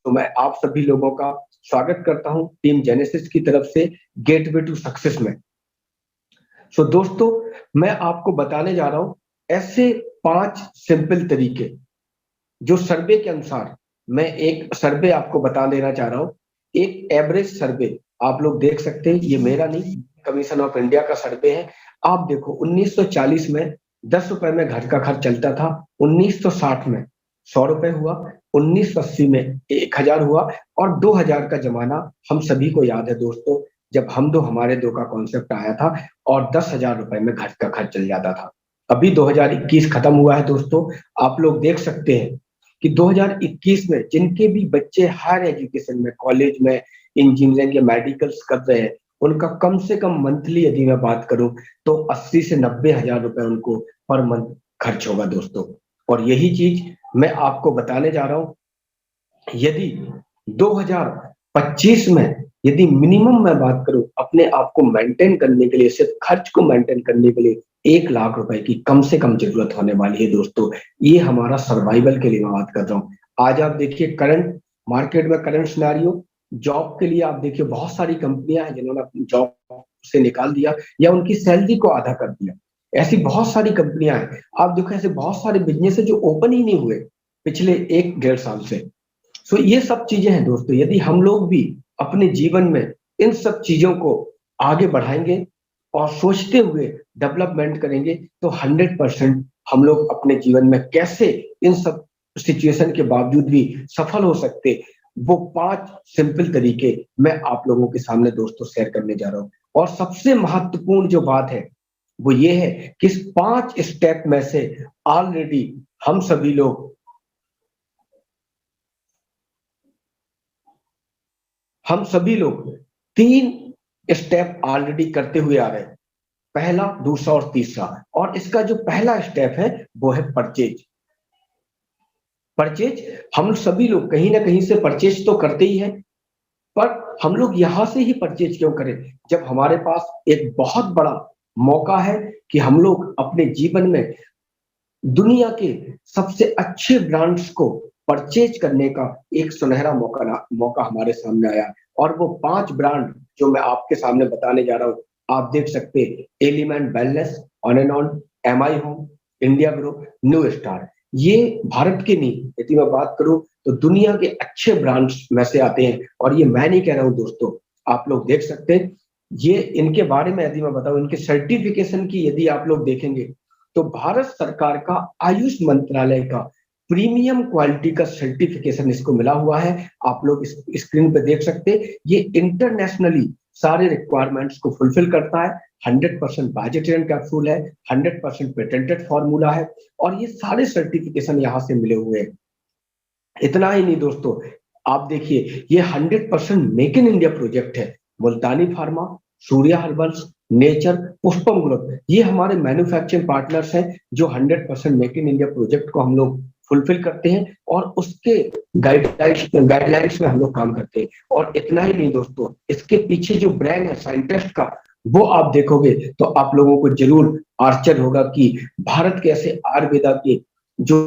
तो मैं आप सभी लोगों का स्वागत करता हूं टीम जेनेसिस की तरफ से गेटवे टू सक्सेस में। दोस्तों, मैं आपको बताने जा रहा हूं ऐसे 5 सिंपल तरीके जो सर्वे के अनुसार, मैं एक सर्वे आपको बता देना चाह रहा हूं। एक एवरेज सर्वे आप लोग देख सकते हैं, ये मेरा नहीं, कमीशन ऑफ इंडिया का सर्वे है। आप देखो 1940 में 10 रुपए में घर का खर्च चलता था, 1960 में 100 रुपए हुआ, 1980 में 1000 हुआ और 2000 का जमाना हम सभी को याद है दोस्तों, जब हम दो हमारे दो का कॉन्सेप्ट आया था और 10,000 रुपए में घर का खर्च चल जाता था। अभी 2021 खत्म हुआ है दोस्तों, आप लोग देख सकते हैं कि 2021 में जिनके भी बच्चे हायर एजुकेशन में, कॉलेज में, इंजीनियरिंग या मेडिकल्स कर रहे हैं, उनका कम से कम मंथली यदि मैं बात करूं तो 80 से 90 हजार रुपए उनको पर मंथ खर्च होगा दोस्तों। और यही चीज मैं आपको बताने जा रहा हूं, यदि 2025 में यदि मिनिमम मैं बात करूं अपने आप को मेंटेन करने के लिए, सिर्फ खर्च को मेंटेन करने के लिए 1 लाख रुपए की कम से कम जरूरत होने वाली है दोस्तों। ये हमारा सर्वाइवल के लिए मैं बात कर रहा हूँ। आज आप देखिए करंट मार्केट में करंट सिनेरियो, जॉब के लिए आप देखिए बहुत सारी कंपनियां हैं जिन्होंने अपनी जॉब से निकाल दिया या उनकी सैलरी को आधा कर दिया। ऐसी बहुत सारी कंपनियां हैं, आप देखो ऐसे बहुत सारे बिजनेस है जो ओपन ही नहीं हुए पिछले 1-1.5 साल से। ये सब चीजें हैं दोस्तों, यदि हम लोग भी अपने जीवन में इन सब चीजों को आगे बढ़ाएंगे और सोचते हुए डेवलपमेंट करेंगे तो 100% हम लोग अपने जीवन में कैसे इन सब सिचुएशन के बावजूद भी सफल हो सकते, वो 5 सिंपल तरीके मैं आप लोगों के सामने दोस्तों शेयर करने जा रहा हूं। और सबसे महत्वपूर्ण जो बात है वो ये है कि इस 5 स्टेप में से ऑलरेडी हम सभी लोग हम सभी लोग 3 स्टेप ऑलरेडी करते हुए आ रहे हैं, पहला, दूसरा और तीसरा। और इसका जो पहला स्टेप है वो है परचेज। परचेज हम सभी लोग कहीं ना कहीं से परचेज तो करते ही हैं, पर हम लोग यहां से ही परचेज क्यों करें जब हमारे पास एक बहुत बड़ा मौका है कि हम लोग अपने जीवन में दुनिया के सबसे अच्छे ब्रांड्स को परचेज करने का एक सुनहरा मौका हमारे सामने आया। और वो 5 ब्रांड जो मैं आपके सामने बताने जा रहा हूँ, आप देख सकते हैं element wellness, on and on, MI home, India group, new star. ये भारत के नहीं, यदि मैं बात करूं तो दुनिया के अच्छे ब्रांड्स में से आते हैं। और ये मैं नहीं कह रहा हूं दोस्तों, आप लोग देख सकते हैं। ये इनके बारे में यदि मैं बताऊं, इनके सर्टिफिकेशन की यदि आप लोग देखेंगे तो भारत सरकार का आयुष मंत्रालय का प्रीमियम क्वालिटी का सर्टिफिकेशन इसको मिला हुआ है। आप लोग इस स्क्रीन पे देख सकते हैं, ये इंटरनेशनली सारे रिक्वायरमेंट्स को फुलफिल करता है। 100% वेजिटेरियन कैप्सूल है, 100% पेटेंटेड फॉर्मूला है और ये सारे सर्टिफिकेशन यहाँ से मिले हुए हैं। इतना ही नहीं दोस्तों, आप देखिए ये 100% मेक इन इंडिया प्रोजेक्ट है। मुल्तानी फार्मा, सूर्या हर्बल्स, नेचर, पुष्पम ग्रुप, ये हमारे मैन्युफैक्चरिंग पार्टनर्स हैं जो 100% मेक इन इंडिया प्रोजेक्ट को हम लोग फुलफिल करते हैं और उसके गाइडलाइंस में हम लोग काम करते हैं। और इतना ही नहीं दोस्तों, इसके पीछे जो ब्रांड है साइंटिस्ट का, वो आप देखोगे तो आप लोगों को जरूर आश्चर्य होगा कि भारत के ऐसे आयुर्वेदा के जो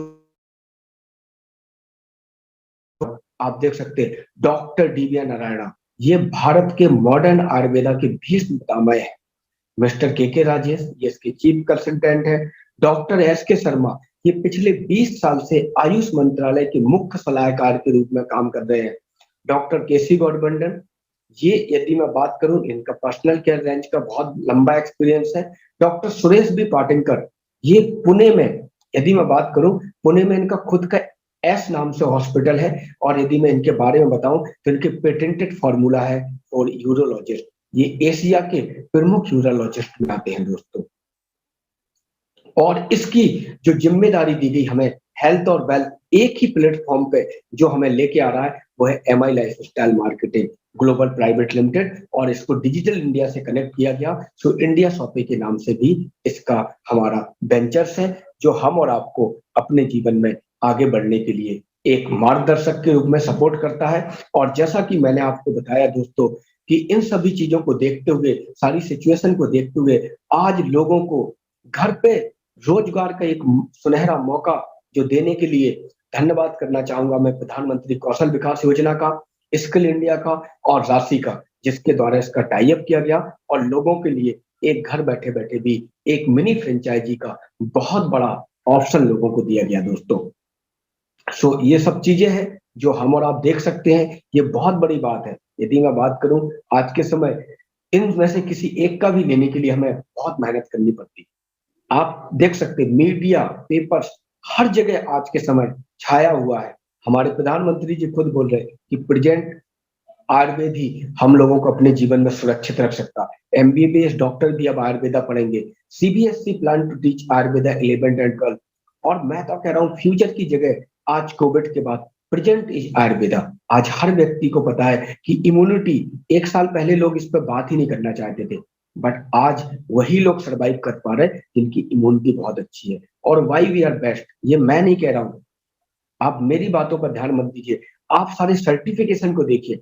आप देख सकते हैं, डॉक्टर डीवी नारायणा, ये भारत के मॉडर्न आयुर्वेदा के भीष्म पितामह है। मिस्टर के राजेश, ये इसके चीफ कंसल्टेंट है। डॉक्टर एस के शर्मा, ये पिछले 20 साल से आयुष मंत्रालय के मुख्य सलाहकार के रूप में काम कर रहे हैं। डॉक्टर केसी गौडबंडन, ये यदि मैं बात करूं, इनका पर्सनल केयर रेंज का बहुत लंबा एक्सपीरियंस है। डॉक्टर सुरेश बी पाटिंकर, ये पुणे में, यदि मैं बात करूं, पुणे में इनका खुद का एस नाम से हॉस्पिटल है। और यदि मैं इनके बारे में बताऊं तो इनके पेटेंटेड फॉर्मूला है फॉर यूरोलॉजिस्ट, ये एशिया के प्रमुख यूरोलॉजिस्ट में आते हैं दोस्तों। और इसकी जो जिम्मेदारी दी गई हमें, हेल्थ और वेल्थ एक ही प्लेटफॉर्म पे जो हमें लेके आ रहा है, वो है MI lifestyle marketing global private limited. और इसको डिजिटल इंडिया से कनेक्ट किया गया, सो इंडिया शॉपी के नाम से भी इसका हमारा वेंचर्स है, जो हम और आपको अपने जीवन में आगे बढ़ने के लिए एक मार्गदर्शक के रूप में सपोर्ट करता है। और जैसा कि मैंने आपको बताया दोस्तों कि इन सभी चीजों को देखते हुए, सारी सिचुएशन को देखते हुए, आज लोगों को घर पे रोजगार का एक सुनहरा मौका जो देने के लिए धन्यवाद करना चाहूंगा मैं प्रधानमंत्री कौशल विकास योजना का, स्किल इंडिया का और राशि का, जिसके द्वारा इसका टाई अप किया गया और लोगों के लिए एक घर बैठे-बैठे भी एक मिनी फ्रेंचाइजी का बहुत बड़ा ऑप्शन लोगों को दिया गया दोस्तों। सो ये सब चीजें हैं जो हम और आप देख सकते हैं, ये बहुत बड़ी बात है। यदि मैं बात करूं आज के समय, इनमें से किसी एक का भी लेने के लिए हमें बहुत मेहनत करनी पड़ती है। आप देख सकते हैं मीडिया, पेपर्स, हर जगह आज के समय छाया हुआ है। हमारे प्रधानमंत्री जी खुद बोल रहे हैं कि प्रेजेंट आयुर्वेद ही हम लोगों को अपने जीवन में सुरक्षित रख सकता है। एमबीबीएस डॉक्टर भी अब आयुर्वेदा पढ़ेंगे। CBSE plan to teach Ayurveda 11th and 12th। और मैं तो कह रहा हूँ फ्यूचर की जगह आज कोविड के बाद प्रेजेंट इज आयुर्वेदा। आज हर व्यक्ति को पता है कि इम्यूनिटी, एक साल पहले लोग इस पर बात ही नहीं करना चाहते थे, बट आज वही लोग सर्वाइव कर पा रहे हैं जिनकी इम्यूनिटी बहुत अच्छी है। और वाई वी आर बेस्ट, ये मैं नहीं कह रहा हूँ, आप मेरी बातों पर ध्यान मत दीजिए, आप सारे सर्टिफिकेशन को देखिए।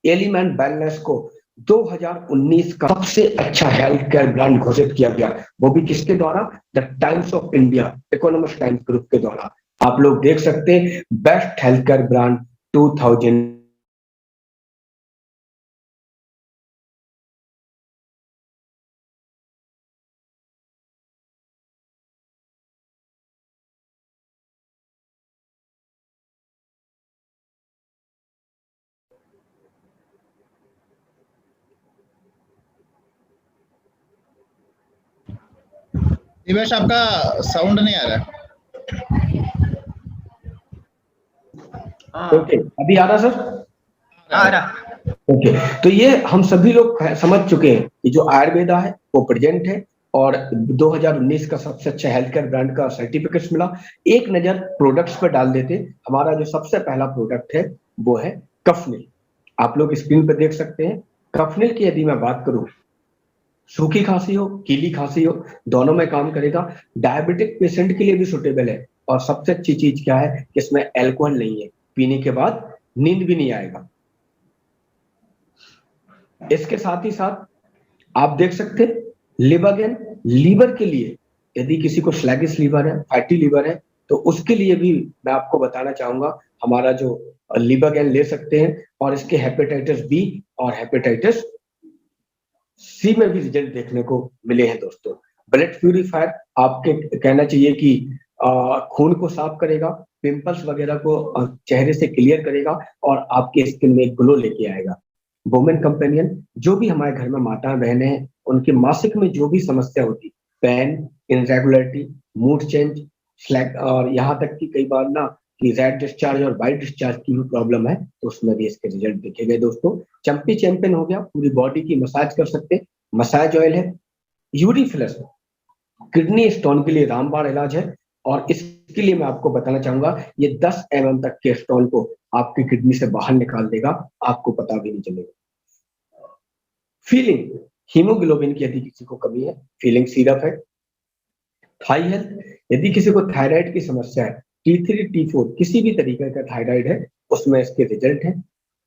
एलिमेंट वेलनेस को 2019 का सबसे अच्छा हेल्थ केयर ब्रांड घोषित किया गया, वो भी किसके द्वारा? The times of India, economics times group के द्वारा। आप लोग देख सकते हैं best health care brand 2000। Divesh, आपका साउंड नहीं आ रहा है। ओके, अभी आ रहा सर? आ रहा। ओके, तो ये हम सभी लोग समझ चुके हैं कि जो आयुर्वेदा है वो प्रेजेंट है और 2019 का सबसे अच्छा हेल्थ केयर ब्रांड का सर्टिफिकेट मिला। एक नजर प्रोडक्ट्स पर डाल देते, हमारा जो सबसे पहला प्रोडक्ट है वो है कफनिल। आप लोग स्क्रीन पर देख सकते हैं। कफनिल की यदि मैं बात करूं, सूखी खांसी हो, गीली खांसी हो, दोनों में काम करेगा। डायबिटिक पेशेंट के लिए भी सुटेबल है और सबसे अच्छी चीज क्या है कि इसमें एल्कोहल नहीं है, पीने के बाद नींद भी नहीं आएगा। इसके साथ ही साथ आप देख सकते हैं लिबागेन, लीवर के लिए, यदि किसी को स्लैगिश लीवर है, फैटी लीवर है, तो उसके लिए भी मैं आपको बताना चाहूंगा हमारा जो लिबागेन ले सकते हैं। और इसके हेपेटाइटिस बी और हेपेटाइटिस सी में भी रिजल्ट देखने को मिले हैं दोस्तों। ब्लड प्यूरिफायर आपके कहना चाहिए कि खून को साफ करेगा, पिंपल्स वगैरह को चेहरे से क्लियर करेगा और आपके स्किन में ग्लो लेके आएगा। वुमेन कंपेनियन, जो भी हमारे घर में माताएं बहनें हैं, उनके मासिक में जो भी समस्या होती, पेन, इनरेगुलरिटी, मूड चेंज, स्लैक और यहाँ तक कि कई बार ना कि रेड डिस्चार्ज और व्हाइट डिस्चार्ज की भी प्रॉब्लम है, तो उसमें भी इसके रिजल्ट देखे गए दोस्तों। चंपी चैंपियन हो गया, पूरी बॉडी की मसाज कर सकते हैं, मसाज ऑयल है। यूरीफ्लस, किडनी स्टोन के लिए रामबाण इलाज है और इसके लिए मैं आपको बताना चाहूंगा ये 10 mm तक के स्टोन को आपकी किडनी से बाहर निकाल देगा, आपको पता भी नहीं चलेगा। फीलिंग, हीमोग्लोबिन की यदि किसी को कमी है, फीलिंग सिरप है। थाई हेल्थ, यदि किसी को थायराइड की समस्या है, T3 T4 किसी भी तरीके का थायराइड है, उसमें इसके रिजल्ट है।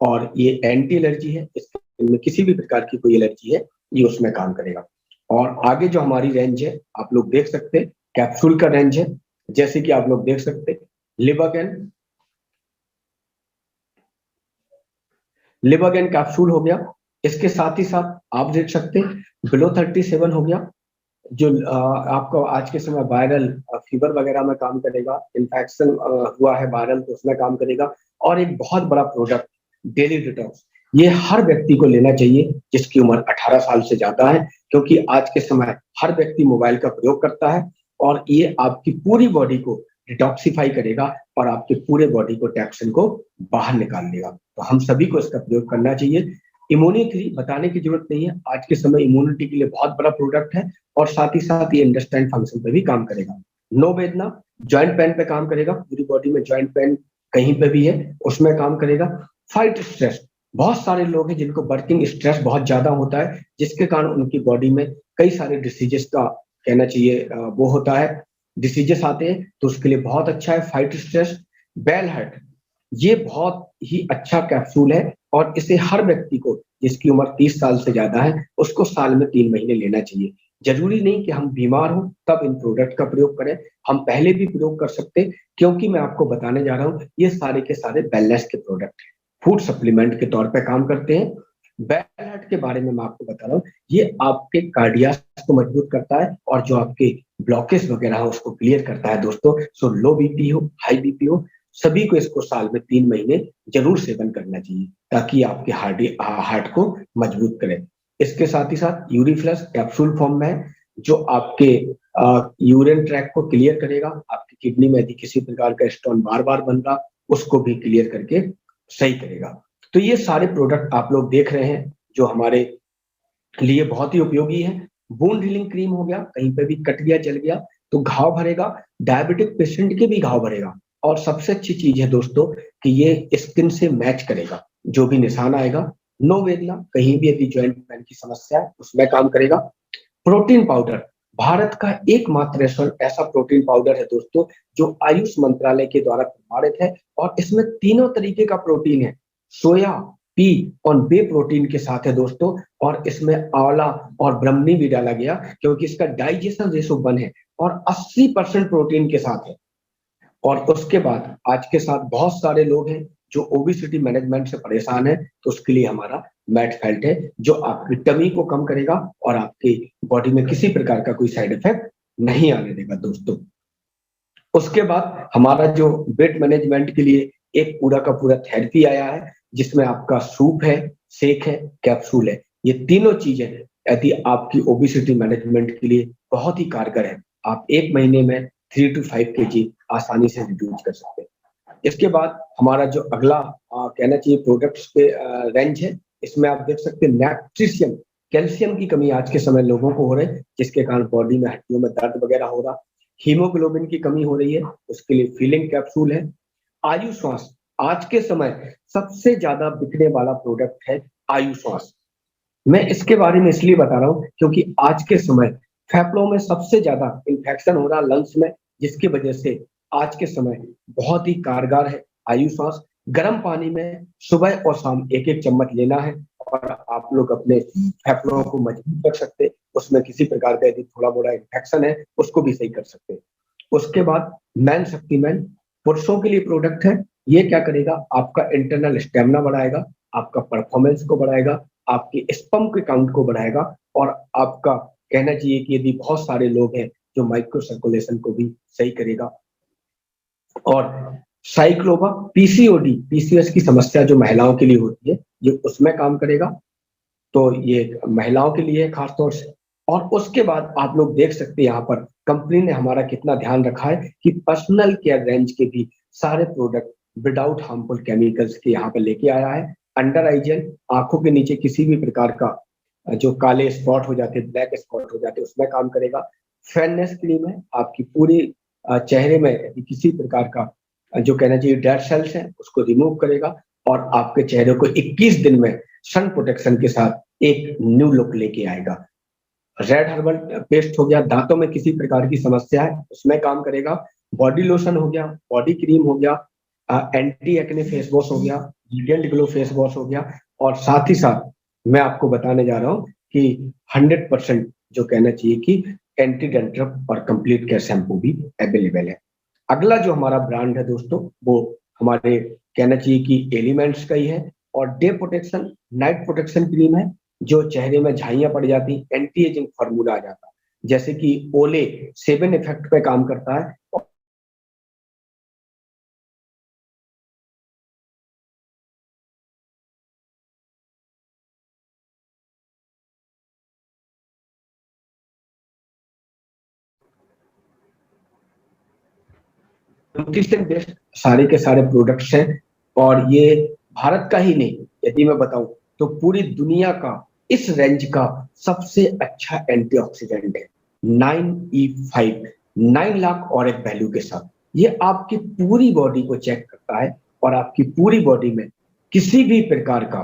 और ये एंटी एलर्जी है, इसमें किसी भी प्रकार की कोई एलर्जी है ये उसमें काम करेगा। और आगे जो हमारी रेंज है आप लोग देख सकते हैं, कैप्सूल का रेंज है, जैसे कि आप लोग देख सकते हैं लिबागेन, लिबागेन कैप्सूल हो गया। इसके साथ ही साथ आप देख सकते हैं बिलो 37 हो गया, जो आपको आज के समय वायरल फीवर वगैरह में काम करेगा, इन्फेक्शन हुआ है वायरल तो उसमें काम करेगा। और एक बहुत बड़ा प्रोडक्ट डेली डिटॉक्स, ये हर व्यक्ति को लेना चाहिए जिसकी उम्र 18 साल से ज्यादा है, क्योंकि आज के समय हर व्यक्ति मोबाइल का प्रयोग करता है और ये आपकी पूरी बॉडी को डिटॉक्सिफाई करेगा और आपके पूरे बॉडी को टॉक्सिन को बाहर निकाल देगा। तो हम सभी को इसका प्रयोग करना चाहिए। इम्यूनिटी बताने की जरूरत नहीं है, आज के समय इम्यूनिटी के लिए बहुत बड़ा प्रोडक्ट है और साथ ही साथ ये इंटेस्टाइन फंक्शन पे भी काम करेगा। नो वेदना, जॉइंट पेन पे काम करेगा, पूरी बॉडी में जॉइंट पेन कहीं पे भी है उसमें काम करेगा। फाइट स्ट्रेस, बहुत सारे लोग हैं जिनको वर्किंग स्ट्रेस बहुत ज्यादा होता है, जिसके कारण उनकी बॉडी में कई सारे डिसीजेस का कहना चाहिए वो होता है, डिसीजेस आते हैं, तो उसके लिए बहुत अच्छा है फाइट स्ट्रेस। बेल हर्ट, ये बहुत ही अच्छा कैप्सूल है और इसे हर व्यक्ति को जिसकी उम्र 30 साल से ज्यादा है उसको साल में 3 महीने लेना चाहिए। जरूरी नहीं कि हम बीमार हो तब इन प्रोडक्ट का प्रयोग करें, हम पहले भी प्रयोग कर सकते हैं, क्योंकि मैं आपको बताने जा रहा हूँ ये सारे के सारे वेलनेस के प्रोडक्ट हैं, फूड सप्लीमेंट के तौर पे काम करते हैं। बेल हट के बारे में मैं आपको बता रहा हूँ, ये आपके कार्डियास को मजबूत करता है और जो आपके ब्लॉकेज वगैरह है उसको क्लियर करता है दोस्तों। सो लो बीपी हो, हाई बीपी हो, सभी को इसको साल में 3 महीने जरूर सेवन करना चाहिए, ताकि आपके हार्ट को मजबूत करे। इसके साथ ही साथ यूरीफ्लक्स कैप्सूल फॉर्म में है, जो आपके यूरिन ट्रैक को क्लियर करेगा, आपकी किडनी में यदि किसी प्रकार का स्टोन बार बार बन रहा उसको भी क्लियर करके सही करेगा। तो ये सारे प्रोडक्ट आप लोग देख रहे हैं जो हमारे लिए बहुत ही उपयोगी है। वुंड हीलिंग क्रीम हो गया, कहीं पे भी कट गया जल गया तो घाव भरेगा, डायबिटिक पेशेंट के भी घाव भरेगा। और सबसे अच्छी चीज है दोस्तों कि ये स्किन से मैच करेगा, जो भी निशान आएगा, नो वेदना, कहीं भी यदि ज्वाइंट पेन की समस्या है उसमें काम करेगा। प्रोटीन पाउडर, भारत का एकमात्र ऐसा प्रोटीन पाउडर है दोस्तों जो आयुष मंत्रालय के द्वारा प्रमाणित है, और इसमें तीनों तरीके का प्रोटीन है, सोया, पी और बे प्रोटीन के साथ है दोस्तों। और इसमें आंवला और ब्रह्मनी भी डाला गया, क्योंकि इसका डाइजेशन रेशो 1 है और 80% प्रोटीन के साथ है। और उसके बाद आज के साथ बहुत सारे लोग हैं जो ओबेसिटी मैनेजमेंट से परेशान है, तो उसके लिए हमारा मैट फेल्ट है, जो आपकी टमी को कम करेगा और आपकी बॉडी में किसी प्रकार का कोई साइड इफेक्ट नहीं आने देगा दोस्तों। उसके बाद हमारा जो वेट मैनेजमेंट के लिए एक पूरा का पूरा थेरेपी आया है, जिसमें आपका सूप है, शेक है, कैप्सूल है। ये तीनों चीजें यदि आपकी ओबेसिटी मैनेजमेंट के लिए बहुत ही कारगर है, आप 1 महीने में 3 to 5 kg आसानी से रिड्यूस कर सकते हैं। इसके बाद हमारा जो अगला कहना चाहिए प्रोडक्ट्स पे रेंज है, इसमें आप देख सकते हैं न्यूट्रिशन, कैल्शियम की कमी आज के समय लोगों को हो रही है, जिसके कारण बॉडी में हड्डियों में दर्द वगैरह हो रहा, हीमोग्लोबिन की कमी हो रही है, उसके लिए फीलिंग कैप्सूल है। आयु श्वास, आज के समय सबसे ज्यादा बिकने वाला प्रोडक्ट है आयु श्वास। मैं इसके बारे में इसलिए बता रहा हूँ क्योंकि आज के समय फेफड़ों में सबसे ज्यादा इन्फेक्शन हो रहा लंग्स में, जिसकी वजह से आज के समय बहुत ही कारगर है आयु श्वास। गर्म पानी में सुबह और शाम 1-1 चम्मच लेना है और आप लोग अपने फेफड़ों को मजबूत कर सकते हैं, उसमें किसी प्रकार का यदि थोड़ा मोड़ा इन्फेक्शन है उसको भी सही कर सकते हैं। उसके बाद मैन शक्तिमैन, पुरुषों के लिए प्रोडक्ट है। ये क्या करेगा, आपका इंटरनल स्टेमिना बढ़ाएगा, आपका परफॉर्मेंस को बढ़ाएगा, आपके स्पर्म के काउंट को बढ़ाएगा, और आपका कहना चाहिए कि यदि बहुत सारे लोग हैं जो माइक्रो सर्कुलेशन को भी सही करेगा। और साइक्लोबा, पीसीओडी, पीसीओएस की समस्या जो महिलाओं के लिए होती है, ये उसमें काम करेगा, तो ये महिलाओं के लिए खासतौर से। और उसके बाद आप लोग देख सकते हैं यहाँ पर कंपनी ने हमारा कितना ध्यान रखा है कि पर्सनल केयर रेंज के भी सारे प्रोडक्ट विदाउट हार्मफुल केमिकल्स के यहाँ पर लेके आया है। अंडर आई जेल, आंखों के नीचे किसी भी प्रकार का जो काले स्पॉट हो जाते, ब्लैक स्पॉट हो जाते, उसमें काम करेगा। फेयरनेस क्रीम है, आपकी पूरी चेहरे में किसी प्रकार का जो कहना चाहिए डेड सेल्स है उसको रिमूव करेगा, और आपके चेहरे को 21 दिन में सन प्रोटेक्शन के साथ एक न्यू लुक लेके आएगा। रेड हर्बल पेस्ट हो गया, दांतों में किसी प्रकार की समस्या है उसमें काम करेगा। बॉडी लोशन हो गया, बॉडी क्रीम हो गया, एंटी एक्ने फेस वॉश हो गया, रेडिएंट ग्लो फेस वॉश हो गया। और साथ ही साथ मैं आपको बताने जा रहा हूँ कि 100% जो कहना चाहिए कि एंटी डैंड्रफ और कंप्लीट केयर शैम्पू भी अवेलेबल है। अगला जो हमारा ब्रांड है दोस्तों, वो हमारे कहना चाहिए कि एलिमेंट्स का ही है, और day protection night protection cream है, जो चेहरे में झाइयां पड़ जाती, एंटी एजिंग फॉर्मूला आ जाता है, जैसे कि ओले 7 इफेक्ट पे काम करता है। न्यूट्रिशन बेस्ड सारे के सारे प्रोडक्ट्स हैं, और ये भारत का ही नहीं, यदि मैं बताऊं तो पूरी दुनिया का इस रेंज का सबसे अच्छा एंटीऑक्सीडेंट है। 9E5, 9 लाख और एक वैल्यू के साथ ये आपकी पूरी बॉडी को चेक करता है, और आपकी पूरी बॉडी में किसी भी प्रकार का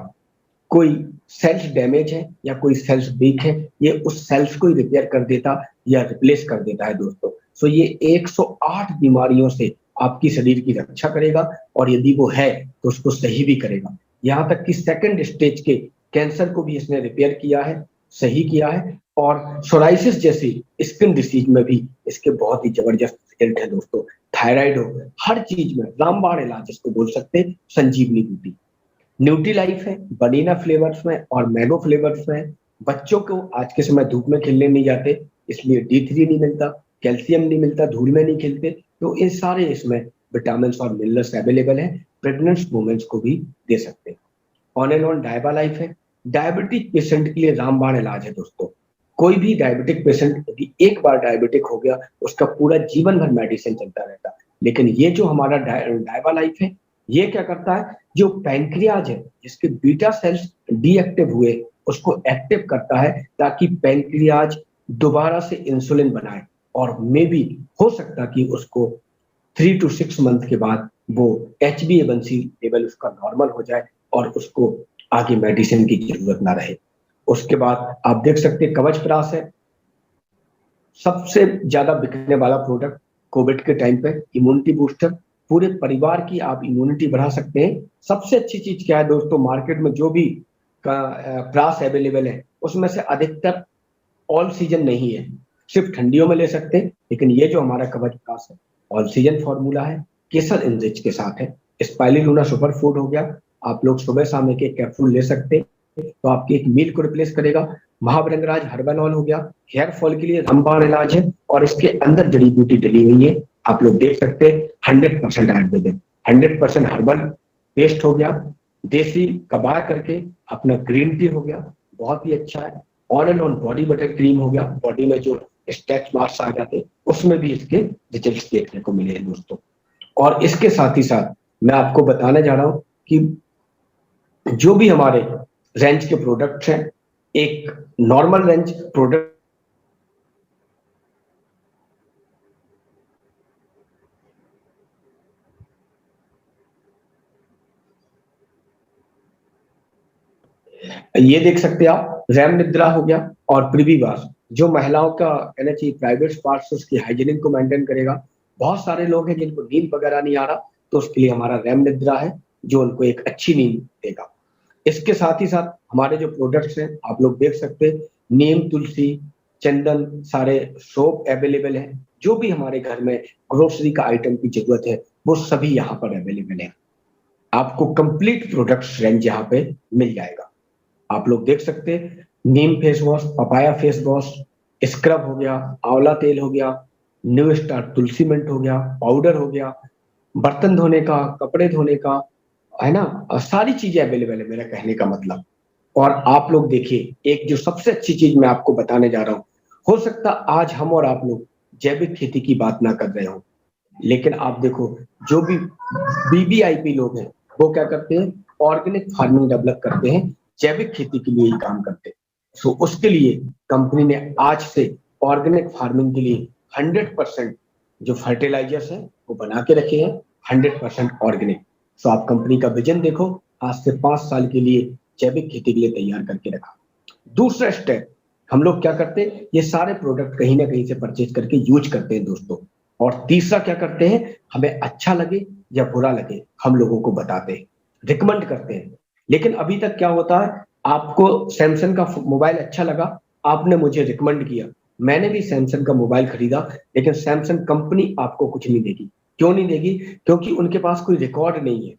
कोई सेल्स डैमेज है या कोई सेल्स वीक है, ये उस सेल्स को ही रिपेयर कर देता या रिप्लेस कर देता है दोस्तों। सो ये 108 बीमारियों से आपकी शरीर की रक्षा करेगा, और यदि वो है तो उसको सही भी करेगा। यहाँ तक कि 2nd स्टेज के कैंसर को भी इसने रिपेयर किया है, सही किया है। और सोराइसिस जैसी स्किन डिसीज में भी इसके बहुत ही जबरदस्त रिजल्ट है दोस्तों। थायराइड हो, हर चीज में रामबाण इलाज इसको बोल सकते हैं, संजीवनी बूटी। न्यूट्री लाइफ है, बनीना फ्लेवर्स में और मैंगो फ्लेवर्स में। बच्चों को आज के समय धूप में खेलने नहीं जाते, इसलिए D3 नहीं मिलता, कैल्शियम नहीं मिलता, धूल में नहीं खेलते, तो इन सारे इसमें विटामिन और मिनरल्स अवेलेबल है। प्रेग्नेंट वुमेन्स को भी दे सकते हैं। ऑन एंड ऑन डायबा लाइफ है, डायबिटिक पेशेंट के लिए रामबाण इलाज है दोस्तों। कोई भी डायबिटिक पेशेंट यदि एक बार डायबिटिक हो गया, उसका पूरा जीवन भर मेडिसिन चलता रहता है। लेकिन ये जो हमारा डायबा लाइफ है, ये क्या करता है, जो पैंक्रियाज है जिसके बीटा सेल्स डीएक्टिव हुए, उसको एक्टिव करता है, ताकि पैंक्रियाज दोबारा से इंसुलिन बनाए, और मे बी हो सकता कि उसको 3 to 6 मंथ के बाद वो HbA1c लेवल उसका नॉर्मल हो जाए और उसको आगे मेडिसिन की जरूरत ना रहे। उसके बाद आप देख सकते हैं कवच प्राश है, सबसे ज्यादा बिकने वाला प्रोडक्ट कोविड के टाइम पे। इम्यूनिटी बूस्टर, पूरे परिवार की आप इम्यूनिटी बढ़ा सकते हैं। सबसे अच्छी चीज क्या है दोस्तों, मार्केट में जो भी प्राश अवेलेबल है उसमें से अधिकतर ऑल सीजन नहीं है, सिर्फ ठंडियों में ले सकते हैं। लेकिन ये जो हमारा कवच प्राश है, ऑल सीजन फॉर्मूला है, केसर इनरिच के साथ है। स्पाइरुलिना सुपर फूड हो गया, आप लोग सुबह शाम एक कैप्सूल ले सकते हैं, तो आपकी एक मील को रिप्लेस करेगा। महाभृंगराज हर्बल ऑयल हो गया, हेयर फॉल के लिए रामबाण इलाज है, और इसके अंदर जड़ी बूटी डली हुई है, आप लोग देख सकते हैं। 100% आयुर्वेदिक, 100% हर्बल पेस्ट हो गया, देसी कबार करके अपना ग्रीन टी हो गया, बहुत ही अच्छा है। On and on body butter cream हो गया, बॉडी में जो स्ट्रेच मार्क्स आ जाते उसमें भी इसके रिजल्ट्स देखने को मिले हैं दोस्तों। और इसके साथ ही साथ मैं आपको बताने जा रहा हूं कि जो भी हमारे रेंज के प्रोडक्ट्स हैं, एक नॉर्मल रेंज प्रोडक्ट ये देख सकते हैं आप, रैम निद्रा हो गया और प्रिवीवास, जो महिलाओं का कहना चाहिए प्राइवेट पार्ट्स, उसकी हाइजीनिक को मेंटेन करेगा। बहुत सारे लोग हैं जिनको नींद वगैरह नहीं आ रहा, तो उसके लिए हमारा रैम निद्रा है, जो उनको एक अच्छी नींद देगा। इसके साथ ही साथ हमारे जो प्रोडक्ट्स हैं आप लोग देख सकते हैं, नीम, तुलसी, चंदन, सारे सोप अवेलेबल है। जो भी हमारे घर में ग्रोसरी का आइटम की जरूरत है वो सभी यहाँ पर अवेलेबल है। आपको कंप्लीट प्रोडक्ट्स रेंज यहाँ पे मिल जाएगा। आप लोग देख सकते हैं, neem face wash, papaya face wash, scrub हो गया, आंवला तेल हो गया, न्यू स्टार तुलसी मिंट हो गया, पाउडर हो गया, बर्तन धोने का, कपड़े धोने का, है ना, सारी चीजें अवेलेबल है मेरा कहने का मतलब। और आप लोग देखिए, एक जो सबसे अच्छी चीज मैं आपको बताने जा रहा हूँ, हो सकता आज हम और आप लोग जैविक खेती की बात ना कर रहे हो, लेकिन आप देखो जो भी BBIP लोग हैं वो क्या करते हैं, ऑर्गेनिक फार्मिंग डेवलप करते हैं, जैविक खेती के लिए ही काम करते हैं। सो उसके लिए कंपनी ने आज से ऑर्गेनिक फार्मिंग के लिए 100% जो फर्टिलाइजर्स है वो बना के रखे हैं, 100% ऑर्गेनिक। सो आप कंपनी का विजन देखो, आज से 5 साल के लिए जैविक खेती के लिए तैयार करके रखा। दूसरा स्टेप, हम लोग क्या करते हैं, ये सारे प्रोडक्ट कहीं ना कहीं से परचेज करके यूज करते हैं दोस्तों। और तीसरा क्या करते हैं, हमें अच्छा लगे या बुरा लगे हम लोगों को बताते हैं, रिकमेंड करते हैं। लेकिन अभी तक क्या होता है, आपको सैमसंग का मोबाइल अच्छा लगा, आपने मुझे रिकमेंड किया, मैंने भी सैमसंग का मोबाइल खरीदा, लेकिन सैमसंग कंपनी आपको कुछ नहीं देगी। क्यों नहीं देगी? क्योंकि उनके पास कोई रिकॉर्ड नहीं है।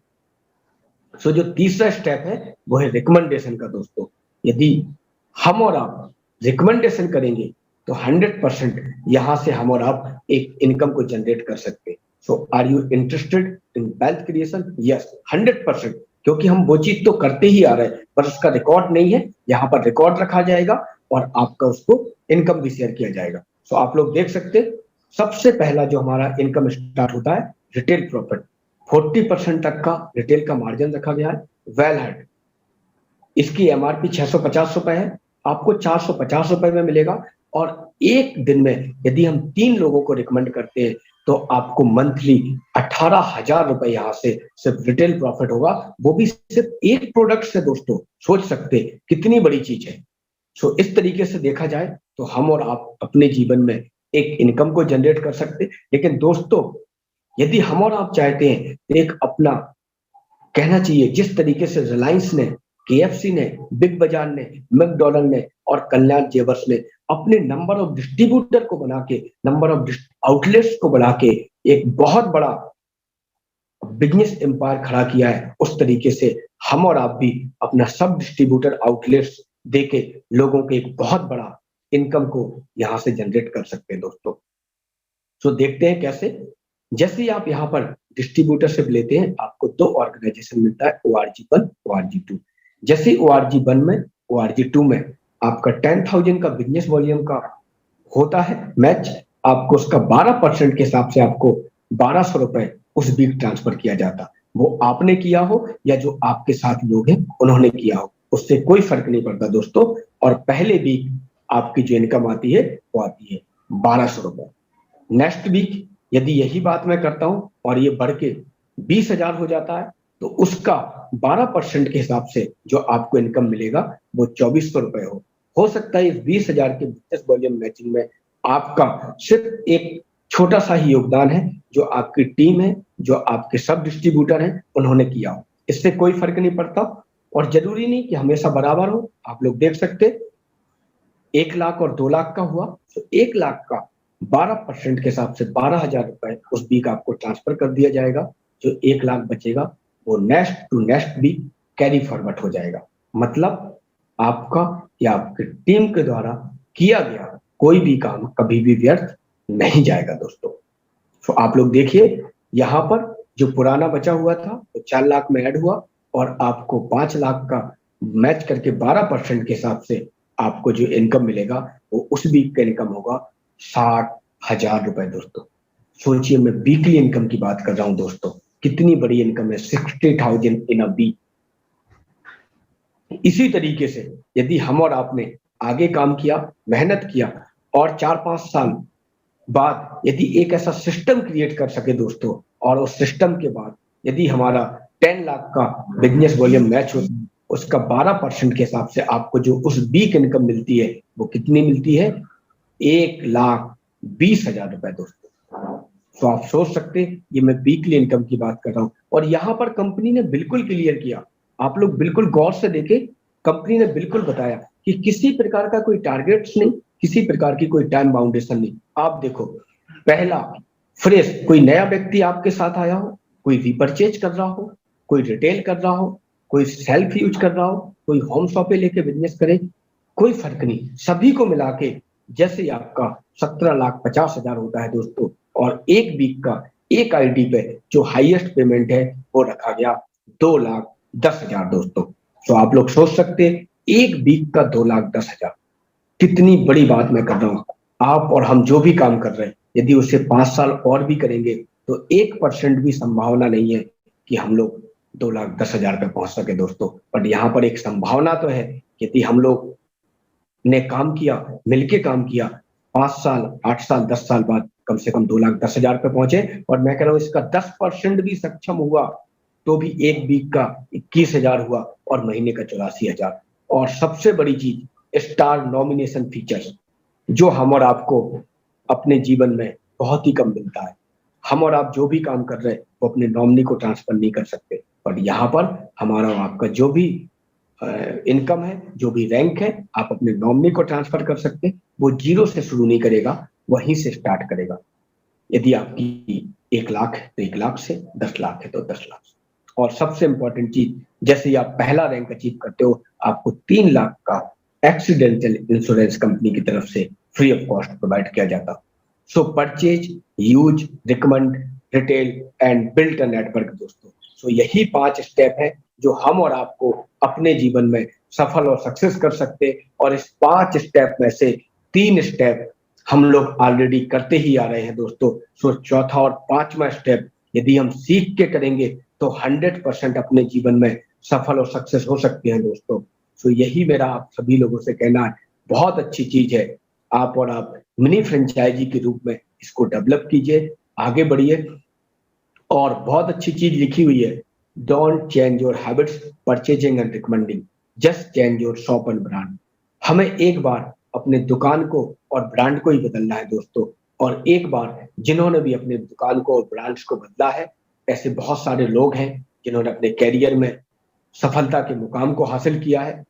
सो जो तीसरा स्टेप है वो है रिकमेंडेशन का दोस्तों। यदि हम और आप रिकमेंडेशन करेंगे तो 100% यहां से हम और आप एक इनकम को जनरेट कर सकते हैं। So are you interested in wealth creation? Yes, 100%, क्योंकि हम वो चीज तो करते ही आ रहे हैं, पर उसका रिकॉर्ड नहीं है। यहाँ पर रिकॉर्ड रखा जाएगा और आपका उसको इनकम भी शेयर किया जाएगा। सो आप लोग देख सकते हैं, सबसे पहला जो हमारा इनकम स्टार्ट होता है, रिटेल प्रॉफिट। 40% तक का रिटेल का मार्जिन रखा गया है। वेल हेड, इसकी MRP 650 रुपए है, आपको 450 रुपए में मिलेगा। और एक दिन में यदि हम 3 लोगों को रिकमेंड करते हैं तो आपको मंथली 18,000 रुपए यहाँ से सिर्फ रिटेल प्रॉफिट होगा, वो भी सिर्फ एक प्रोडक्ट से। दोस्तों सोच सकते कितनी बड़ी चीज है। सो इस तरीके से देखा जाए तो हम और आप अपने जीवन में एक इनकम को जनरेट कर सकते। लेकिन दोस्तों यदि हम और आप चाहते हैं तो एक अपना कहना चाहिए, जिस तरीके से रिलायंस ने, KFC ने, बिग बाजार ने, मैकडॉनल्ड ने और कल्याण जेवर्स ने अपने नंबर ऑफ डिस्ट्रीब्यूटर को बना के, नंबर ऑफ आउटलेट्स को बढ़ा के एक बहुत बड़ा बिजनेस एम्पायर खड़ा किया है, उस तरीके से हम और आप भी अपना सब डिस्ट्रीब्यूटर आउटलेट्स देके लोगों के एक बहुत बड़ा इनकम को यहाँ से जनरेट कर सकते हैं दोस्तों। तो देखते हैं कैसे। जैसे ही आप यहाँ पर डिस्ट्रीब्यूटरशिप लेते हैं, आपको 2 ऑर्गेनाइजेशन मिलता है, ORG1, ORG2। जैसे ORG1 में, ORG2 में आपका 10,000 का बिजनेस वॉल्यूम का होता है मैच, आपको उसका 12% के हिसाब से आपको 1200 रुपए उस वीक ट्रांसफर किया जाता। वो आपने किया हो या जो आपके साथ लोग हैं उन्होंने किया हो, उससे कोई फर्क नहीं पड़ता दोस्तों। और पहले वीक आपकी जो इनकम आती है वो आती है 1200 रुपए। नेक्स्ट वीक यदि यही बात मैं करता हूं और ये बढ़ के 20,000 हो जाता है, तो उसका 12% के हिसाब से जो आपको इनकम मिलेगा वो 2400 रुपए हो सकता है इस 20,000 के बिजनेस वॉल्यूम मैचिंग में आपका सिर्फ एक छोटा सा ही योगदान है, जो आपकी टीम है, जो आपके सब डिस्ट्रीब्यूटर हैं, उन्होंने किया हो। इससे कोई फर्क नहीं पड़ता और जरूरी नहीं कि हमेशा बराबर हो। आप लोग देख सकते 1 लाख और 2 लाख का हुआ, तो 1 लाख का 12% के हिसाब से 12,000 रुपए उस वीक आपको ट्रांसफर कर दिया जाएगा। जो 1 लाख बचेगा वो next to next week carry forward हो जाएगा। मतलब आपका या आपकी टीम के द्वारा किया गया कोई भी काम कभी भी व्यर्थ नहीं जाएगा दोस्तों। तो आप लोग देखिए यहाँ पर जो पुराना बचा हुआ था वो 4 लाख में ऐड हुआ और आपको 5 लाख का मैच करके 12% के हिसाब से आपको जो इनकम मिलेगा वो उस वीक का इनकम होगा 60,000 रुपए दोस्तों। सोचिए मैं वीकली इनकम की बात कर रहा हूं दोस्तों, कितनी बड़ी इनकम है, 60,000 इन अ वीक। इसी तरीके से यदि हम और आपने आगे काम किया, मेहनत किया और 4-5 साल बाद यदि एक ऐसा सिस्टम क्रिएट कर सके दोस्तों, और उस सिस्टम के बाद यदि हमारा 10 लाख का बिजनेस वॉल्यूम मैच हो, उसका 12% के हिसाब से आपको जो उस वीक इनकम मिलती है वो कितनी मिलती है, 1,20,000 रुपए दोस्तों। तो आप सोच सकते हैं ये मैं वीकली इनकम की बात कर रहा हूं और यहाँ पर कंपनी ने बिल्कुल क्लियर किया। आप लोग बिल्कुल गौर से देखें, कंपनी ने बिल्कुल बताया कि किसी प्रकार का कोई टारगेट्स नहीं, किसी प्रकार की कोई टाइम बाउंडेशन नहीं। आप देखो, पहला फ्रेश कोई नया व्यक्ति आपके साथ आया हो, कोई रिपर्चेज कर रहा हो, कोई रिटेल कर रहा हो, कोई सेल्फ यूज कर रहा हो, कोई होम शॉपे लेके बिजनेस करे, कोई फर्क नहीं, सभी को मिला के जैसे आपका 17,50,000 होता है दोस्तों, और एक वीक का एक आईडी पे जो हाईएस्ट पेमेंट है वो रखा गया 2,10,000 दोस्तों। तो आप लोग सोच सकते हैं एक वीक का 2,10,000 कितनी बड़ी बात मैं कर रहा हूँ। आप और हम जो भी काम कर रहे हैं यदि उसे 5 साल और भी करेंगे तो 1% भी संभावना नहीं है कि हम लोग 2,10,000 पे पहुंच सके दोस्तों। बट यहाँ पर एक संभावना तो है, यदि हम लोग ने काम किया, मिलके काम किया, 5 साल 8 साल 10 साल बाद कम से कम 2,10,000 पे पहुंचे। और मैं कह रहा हूँ इसका 10% भी सक्षम हुआ तो भी एक वीक का 21,000 हुआ और महीने का 84,000। और सबसे बड़ी चीज, स्टार नॉमिनेशन फीचर्स जो हम और आपको अपने जीवन में बहुत ही कम मिलता है। हम और आप जो भी काम कर रहे हैं वो अपने नॉमिनी को ट्रांसफर नहीं कर सकते, पर यहाँ पर हमारा और आपका जो भी इनकम है, जो भी रैंक है, आप अपने नॉमिनी को ट्रांसफर कर सकते हैं। वो 0 से शुरू नहीं करेगा, वहीं से स्टार्ट करेगा। यदि आपकी 1 लाख है तो 1 लाख से, 10 लाख है तो 10 लाख से। और सबसे इंपॉर्टेंट चीज, जैसे ही आप पहला रैंक अचीव करते हो आपको 3 लाख का एक्सीडेंटल इंश्योरेंस कंपनी की तरफ से फ्री ऑफ कॉस्ट प्रोवाइड किया जाता। सो purchase, use, recommend, retail and build a network दोस्तों। सो यही 5 स्टेप है जो हम और आपको अपने जीवन में सफल और सक्सेस कर सकते। और इस 5 स्टेप में से 3 स्टेप हम लोग ऑलरेडी करते ही आ रहे हैं दोस्तों। सो चौथा और 5वां स्टेप यदि हम सीख के करेंगे तो 100% अपने जीवन में सफल और सक्सेस हो सकते हैं दोस्तों। सो यही मेरा आप सभी लोगों से कहना है, बहुत अच्छी चीज है। आप और आप मिनी फ्रेंचाइजी के रूप में इसको डेवलप कीजिए, आगे बढ़िए। और बहुत अच्छी चीज लिखी हुई है, don't change your habits purchasing and recommending, just change your shop and brand. हमें एक बार अपने दुकान को और ब्रांड को ही बदलना है दोस्तों। और एक बार जिन्होंने भी अपने दुकान को और ब्रांड्स को बदला है, ऐसे बहुत सारे लोग हैं जिन्होंने अपने कैरियर में सफलता के मुकाम को हासिल किया है।